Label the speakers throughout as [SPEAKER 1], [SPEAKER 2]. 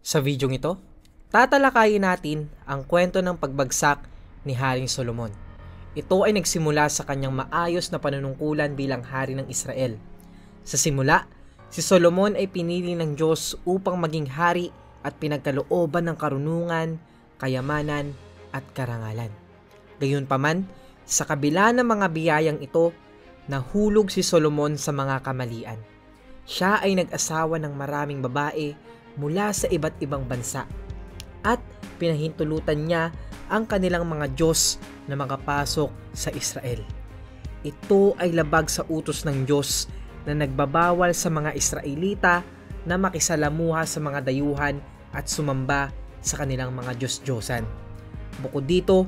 [SPEAKER 1] Sa videong ito, tatalakayin natin ang kwento ng pagbagsak ni Haring Solomon. Ito ay nagsimula sa kanyang maayos na panunungkulan bilang hari ng Israel. Sa simula, si Solomon ay pinili ng Diyos upang maging hari at pinagkalooban ng karunungan, kayamanan at karangalan. Gayunpaman, sa kabila ng mga biyayang ito, nahulog si Solomon sa mga kamalian. Siya ay nag-asawa ng maraming babae mula sa iba't ibang bansa at pinahintulutan niya ang kanilang mga Diyos na makapasok sa Israel. Ito ay labag sa utos ng Diyos na nagbabawal sa mga Israelita na makisalamuha sa mga dayuhan at sumamba sa kanilang mga Diyos-Diyosan. Bukod dito,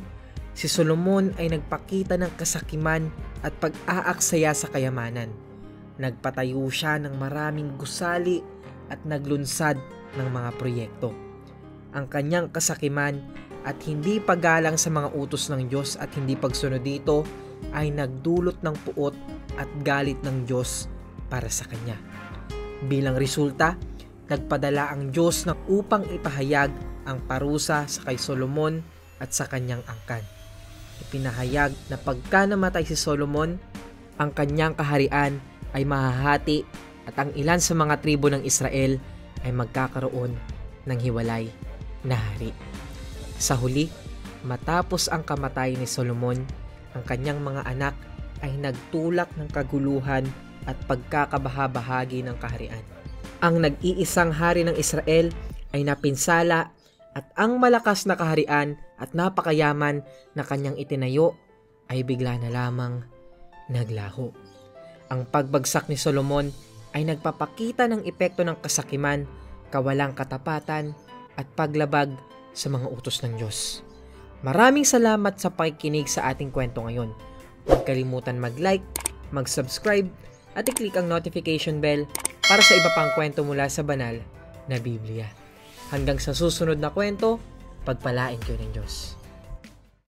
[SPEAKER 1] si Solomon ay nagpakita ng kasakiman at pag-aaksaya sa kayamanan. Nagpatayo siya ng maraming gusali at naglunsad ng mga proyekto. Ang kanyang kasakiman at hindi paggalang sa mga utos ng Diyos at hindi pagsunod dito ay nagdulot ng puot at galit ng Diyos para sa kanya. Bilang resulta, nagpadala ang Diyos na upang ipahayag ang parusa sa kay Solomon at sa kanyang angkan. Ipinahayag na pagka namatay si Solomon, ang kanyang kaharian ay mahahati at ang ilan sa mga tribo ng Israel ay magkakaroon ng hiwalay na hari. Sa huli, matapos ang kamatay ni Solomon, ang kanyang mga anak ay nagtulak ng kaguluhan at pagkakabahabahagi ng kaharian. Ang nag-iisang hari ng Israel ay napinsala at ang malakas na kaharian at napakayaman na kanyang itinayo ay bigla na lamang naglaho. Ang pagbagsak ni Solomon ay nagpapakita ng epekto ng kasakiman, kawalang katapatan at paglabag sa mga utos ng Diyos. Maraming salamat sa pakikinig sa ating kwento ngayon. Huwag kalimutan mag-like, mag-subscribe at i-click ang notification bell para sa iba pang kwento mula sa banal na Biblia. Hanggang sa susunod na kwento, pagpalain kayo ng Diyos.